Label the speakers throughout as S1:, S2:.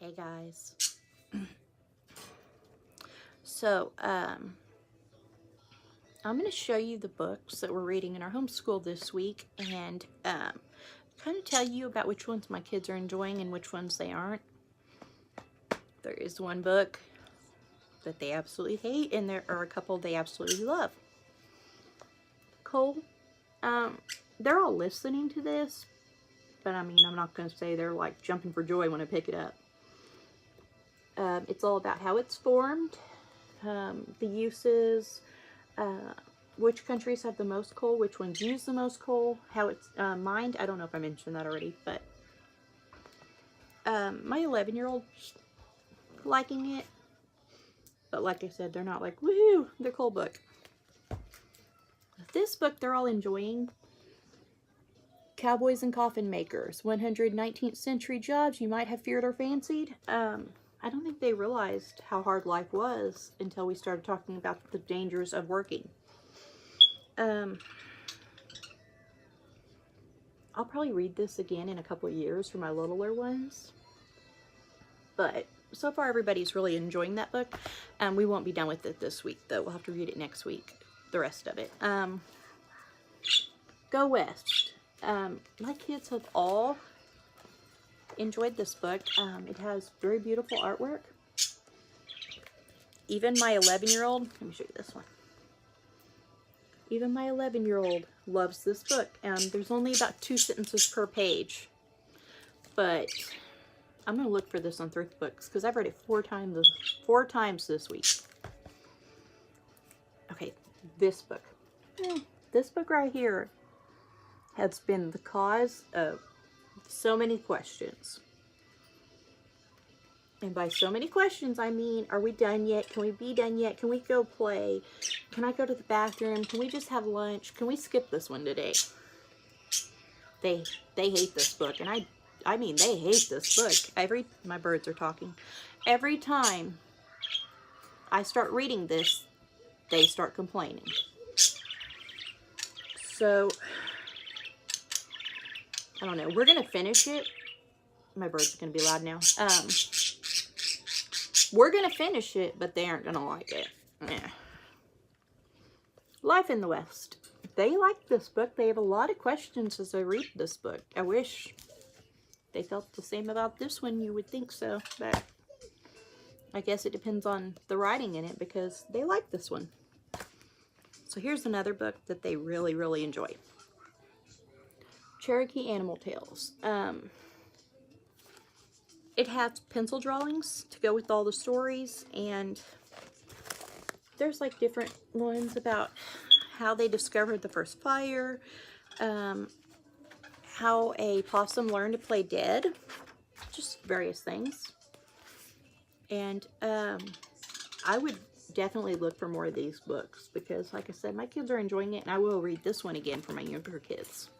S1: Hey guys. So, I'm going to show you the books that we're reading in our homeschool this week and kind of tell you about which ones my kids are enjoying and which ones they aren't. There is one book that they absolutely hate, and there are a couple they absolutely love. Cole, they're all listening to this, but I mean, I'm not going to say they're like jumping for joy when I pick it up. It's all about how it's formed, the uses, which countries have the most coal, which ones use the most coal, how it's mined. I don't know if I mentioned that already, but my 11-year-old's liking it. But like I said, they're not like, woohoo, they're coal book. This book they're all enjoying. Cowboys and Coffin Makers, 100 19th century jobs you might have feared or fancied. I don't think they realized how hard life was until we started talking about the dangers of working. I'll probably read this again in a couple of years for my littler ones. But so far everybody's really enjoying that book. We won't be done with it this week though. We'll have to read it next week, the rest of it. Go West. My kids have all enjoyed this book. It has very beautiful artwork. Even my 11-year-old, let me show you this one. Even my 11-year-old loves this book. There's only about 2 sentences per page, but I'm gonna look for this on thrift books because I've read it 4 times this week. Okay, this book. This book right here has been the cause of so many questions. And by so many questions, I mean, are we done yet? Can we be done yet? Can we go play? Can I go to the bathroom? Can we just have lunch? Can we skip this one today? They hate this book. And I mean, they hate this book. My birds are talking. Every time I start reading this, they start complaining. So, I don't know. We're going to finish it. My birds are going to be loud now. We're going to finish it, but they aren't going to like it. Life in the West. They like this book. They have a lot of questions as I read this book. I wish they felt the same about this one. You would think so, but I guess it depends on the writing in it because they like this one. So here's another book that they really, really enjoy. Cherokee Animal Tales. It has pencil drawings to go with all the stories, and there's like different ones about how they discovered the first fire, how a possum learned to play dead, just various things. And I would definitely look for more of these books because, like I said, my kids are enjoying it, and I will read this one again for my younger kids.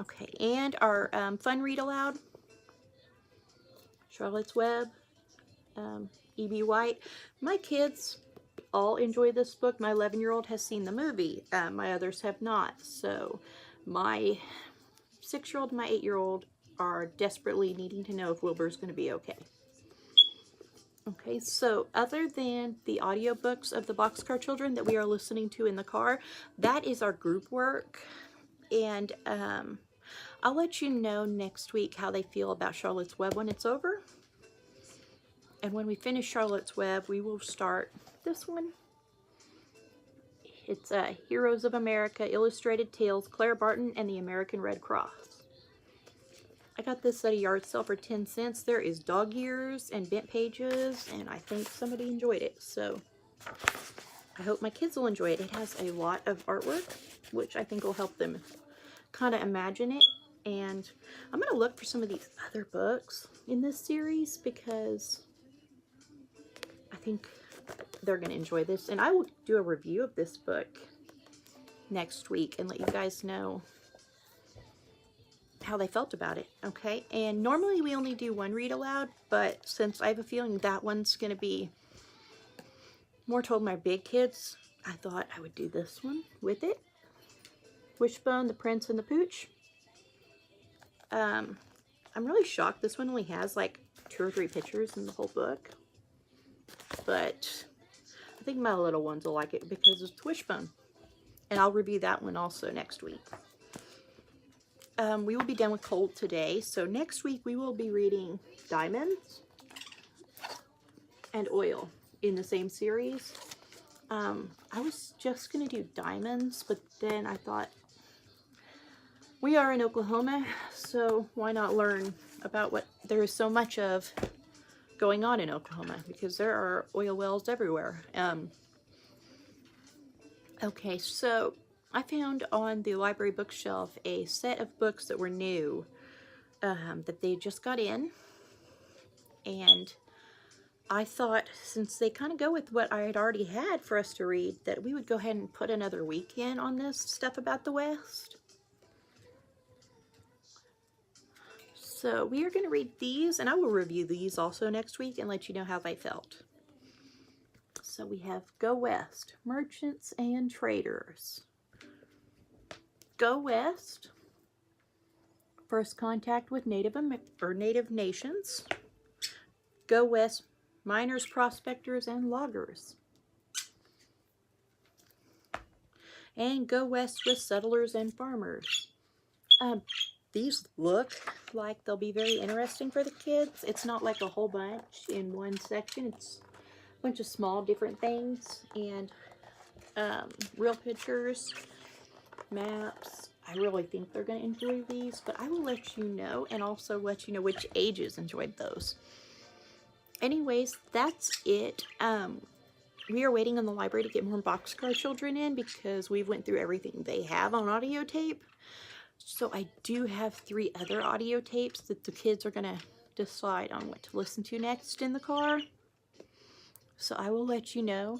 S1: Okay, and our fun read aloud, Charlotte's Web, E.B. White. My kids all enjoy this book. My 11-year-old has seen the movie. My others have not. So my 6-year-old and my 8-year-old are desperately needing to know if Wilbur's going to be okay. Okay, so other than the audiobooks of the Boxcar Children that we are listening to in the car, that is our group work. And I'll let you know next week how they feel about Charlotte's Web when it's over. And when we finish Charlotte's Web, we will start this one. It's Heroes of America, Illustrated Tales, Claire Barton, and the American Red Cross. I got this at a yard sale for 10 cents. There is dog ears and bent pages, and I think somebody enjoyed it. So I hope my kids will enjoy it. It has a lot of artwork, which I think will help them kind of imagine it. And I'm going to look for some of these other books in this series because I think they're going to enjoy this. And I will do a review of this book next week and let you guys know how they felt about it, okay? And normally we only do one read aloud, but since I have a feeling that one's going to be more toward my big kids, I thought I would do this one with it. Wishbone, the Prince and the Pooch. I'm really shocked this one only has like 2 or 3 pictures in the whole book. But I think my little ones will like it because it's Wishbone. And I'll review that one also next week. We will be done with Cold today. So next week we will be reading Diamonds and Oil in the same series. I was just going to do Diamonds, but then I thought, we are in Oklahoma, so why not learn about what there is so much of going on in Oklahoma, because there are oil wells everywhere. Okay, so I found on the library bookshelf a set of books that were new, that they just got in, and I thought, since they kind of go with what I had already had for us to read, that we would go ahead and put another week in on this stuff about the West. So we are going to read these, and I will review these also next week and let you know how they felt. So we have Go West, Merchants and Traders. Go West, First Contact with Native Nations. Go West, Miners, Prospectors, and Loggers. And Go West with Settlers and Farmers. These look like they'll be very interesting for the kids. It's not like a whole bunch in one section. It's a bunch of small different things, and real pictures, maps. I really think they're going to enjoy these, but I will let you know, and also let you know which ages enjoyed those. Anyways, that's it. We are waiting on the library to get more Boxcar Children in, because we went through everything they have on audio tape. So I do have 3 other audio tapes that the kids are going to decide on what to listen to next in the car. So I will let you know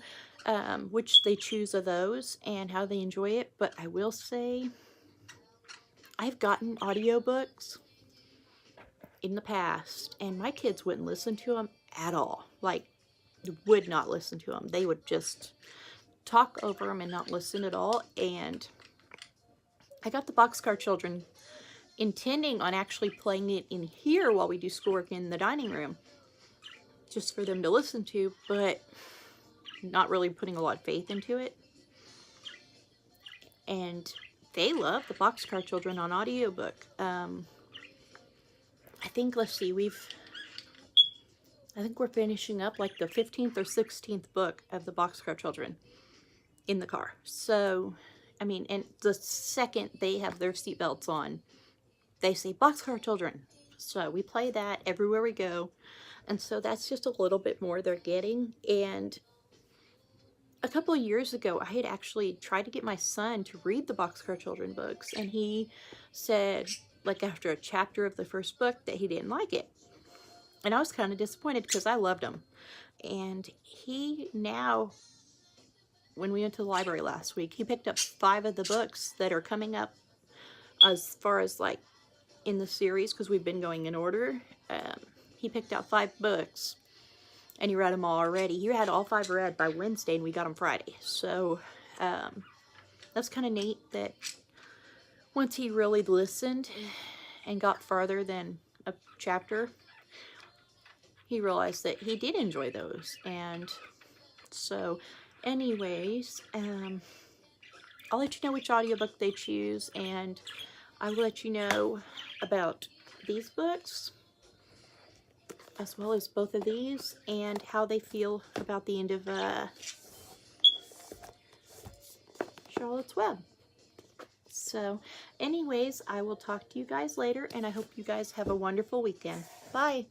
S1: which they choose of those and how they enjoy it. But I will say, I've gotten audiobooks in the past, and my kids wouldn't listen to them at all. Like, would not listen to them. They would just talk over them and not listen at all. And I got the Boxcar Children intending on actually playing it in here while we do schoolwork in the dining room, just for them to listen to, but not really putting a lot of faith into it. And they love the Boxcar Children on audiobook. I think, let's see, I think we're finishing up like the 15th or 16th book of the Boxcar Children in the car. So, I mean, and the second they have their seatbelts on, they say, Boxcar Children. So we play that everywhere we go. And so that's just a little bit more they're getting. And a couple of years ago, I had actually tried to get my son to read the Boxcar Children books. And he said, like after a chapter of the first book, that he didn't like it. And I was kind of disappointed because I loved him. And he now, when we went to the library last week, he picked up 5 of the books that are coming up as far as like in the series, because we've been going in order. He picked out 5 books and he read them all already. He had all 5 read by Wednesday, and we got them Friday. So that's kind of neat that once he really listened and got farther than a chapter, he realized that he did enjoy those. And so anyways, I'll let you know which audiobook they choose, and I will let you know about these books, as well as both of these, and how they feel about the end of Charlotte's Web. So anyways, I will talk to you guys later, and I hope you guys have a wonderful weekend. Bye!